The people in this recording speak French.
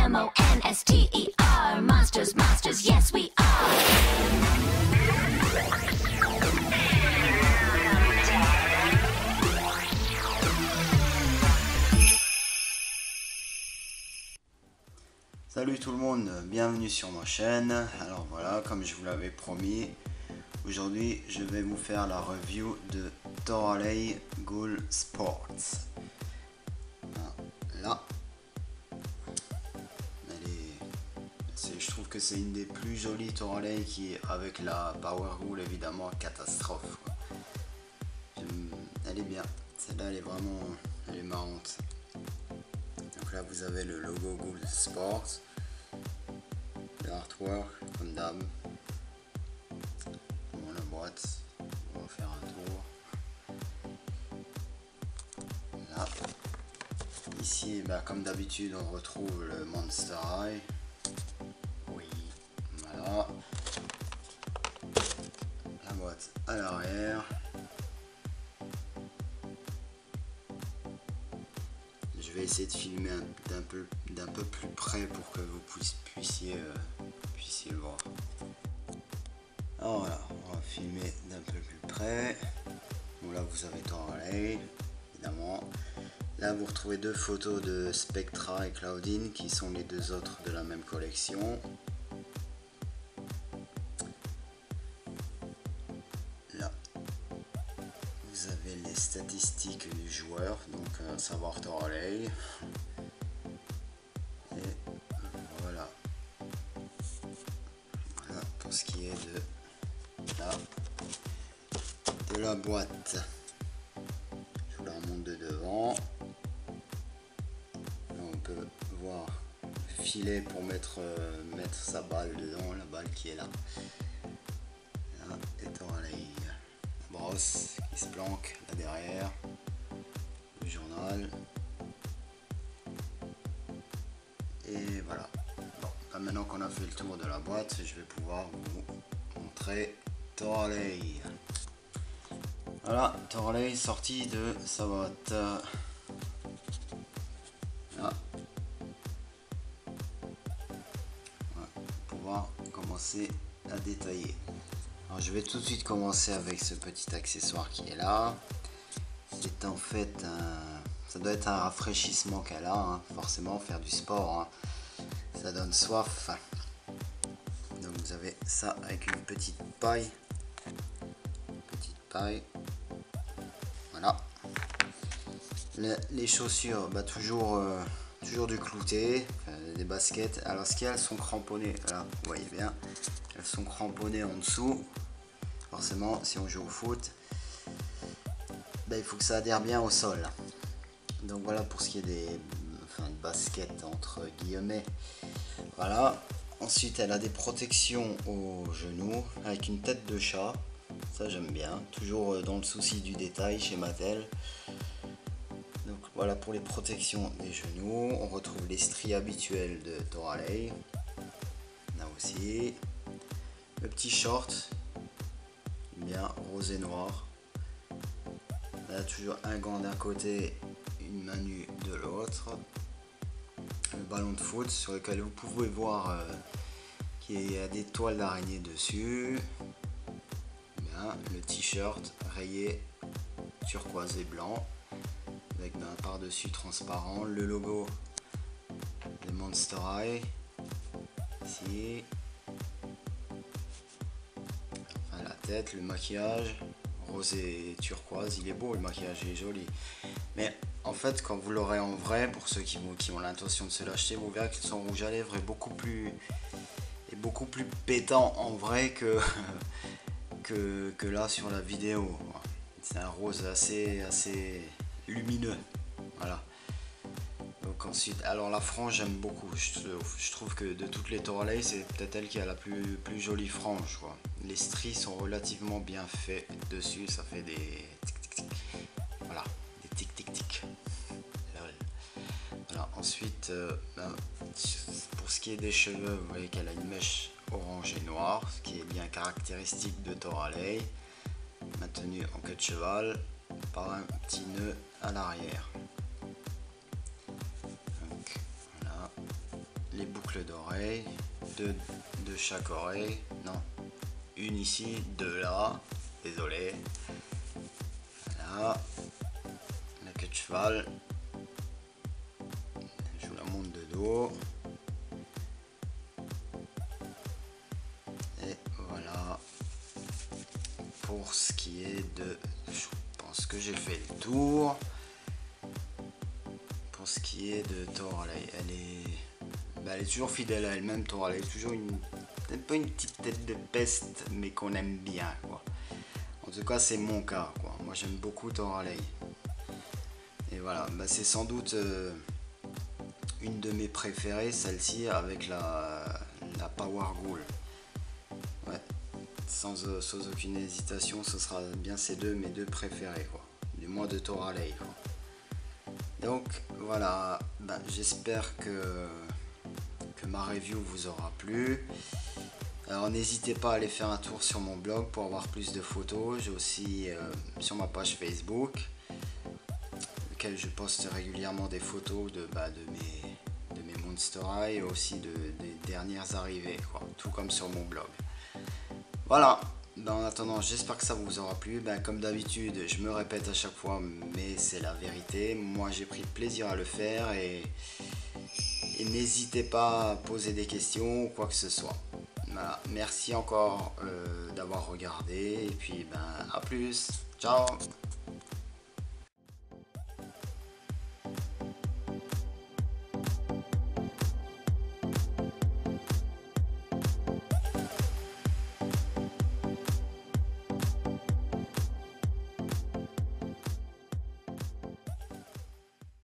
M-O-N-S-T-E-R. Monsters, monsters, yes we are. Salut tout le monde, bienvenue sur ma chaîne. Alors voilà, comme je vous l'avais promis, aujourd'hui je vais vous faire la review de Toralei Ghoul Sports. Là, je trouve que c'est une des plus jolies Toralei qui est avec la Power Ghoul évidemment catastrophe. Elle est bien, celle-là elle est marrante. Donc là vous avez le logo Ghoul Sports, le artwork comme d'hab, bon, la boîte, on va faire un tour. Là, ici comme d'habitude on retrouve le Monster High, oui, voilà, la boîte à l'arrière. Je vais essayer de filmer d'un peu plus près pour que vous puissiez le voir. Alors voilà, on va filmer d'un peu plus près. Bon là vous avez Toralei, évidemment. Là vous retrouvez deux photos de Spectra et Cloudin qui sont les deux autres de la même collection. Là vous avez les statistiques du joueur, donc à savoir Toralei. Et voilà. Voilà pour ce qui est de la boîte. Je vous la remonte de devant. Là, on peut voir le filet pour mettre sa balle dedans, la balle qui est là. Là, et Toralei. Brosse qui se planque là derrière, le journal, et voilà. Bon, maintenant qu'on a fait le tour de la boîte, je vais pouvoir vous montrer Toralei. Voilà, Toralei sorti de sa boîte. Là, voilà, pour pouvoir commencer à détailler. Alors, je vais tout de suite commencer avec ce petit accessoire qui est là. C'est en fait ça doit être un rafraîchissement qu'elle a, hein. Forcément faire du sport, hein, ça donne soif. Donc vous avez ça avec une petite paille. Voilà. Les chaussures, toujours du clouté, des baskets. Alors ce qu'il y a, elles sont cramponnées. Là, vous voyez bien, elles sont cramponnées en dessous. Forcément, si on joue au foot, il faut que ça adhère bien au sol. Donc voilà pour ce qui est des baskets entre guillemets. Voilà. Ensuite, elle a des protections aux genoux avec une tête de chat. Ça j'aime bien. Toujours dans le souci du détail chez Mattel. Donc voilà pour les protections des genoux. On retrouve les stries habituelles de Toralei. Là aussi. Le petit short. Bien rose et noir. Là toujours un gant d'un côté, une main nue de l'autre. Le ballon de foot sur lequel vous pouvez voir qu'il y a des toiles d'araignée dessus. Bien, le t-shirt rayé turquoise et blanc avec un par-dessus transparent, le logo des Monster High ici. Enfin, la tête, le maquillage rose et turquoise, il est beau, le maquillage est joli. Mais en fait, quand vous l'aurez en vrai, pour ceux qui ont l'intention de se l'acheter, vous verrez que son rouge à lèvres est beaucoup plus pétant en vrai que là sur la vidéo. C'est un rose assez lumineux. Voilà. Donc ensuite, alors la frange j'aime beaucoup. Je trouve que de toutes les Toralei, c'est peut-être elle qui a la plus jolie frange, quoi. Les stries sont relativement bien faits dessus, ça fait des tic tic tic. Voilà, des tic tic tic. Voilà. Ensuite, pour ce qui est des cheveux, vous voyez qu'elle a une mèche orange et noire, ce qui est bien caractéristique de Toralei, maintenue en queue de cheval par un petit nœud à l'arrière. les boucles d'oreilles, deux de chaque oreille, non, une ici, deux là, désolé, voilà, la queue de cheval, je vous la montre de dos, et voilà, pour ce qui est de, je pense que j'ai fait le tour. Pour ce qui est de Toralei, elle est toujours fidèle à elle-même. Toralei, toujours un peu une petite tête de peste, mais qu'on aime bien, quoi. En tout cas, c'est mon cas, quoi. Moi, j'aime beaucoup Toralei. Et voilà, c'est sans doute une de mes préférées, celle-ci, avec la Power Ghoul. Ouais, sans aucune hésitation, ce sera bien ces deux, mes deux préférés, quoi. Du moins de Toralei, quoi. Donc voilà, j'espère que ma review vous aura plu. Alors n'hésitez pas à aller faire un tour sur mon blog pour avoir plus de photos. J'ai aussi sur ma page Facebook, lequel je poste régulièrement des photos de mes Monster High et aussi des dernières arrivées, quoi. Tout comme sur mon blog. Voilà. En attendant, j'espère que ça vous aura plu. Comme d'habitude, je me répète à chaque fois, mais c'est la vérité. Moi, j'ai pris plaisir à le faire et n'hésitez pas à poser des questions ou quoi que ce soit. Voilà. Merci encore d'avoir regardé et puis à plus. Ciao.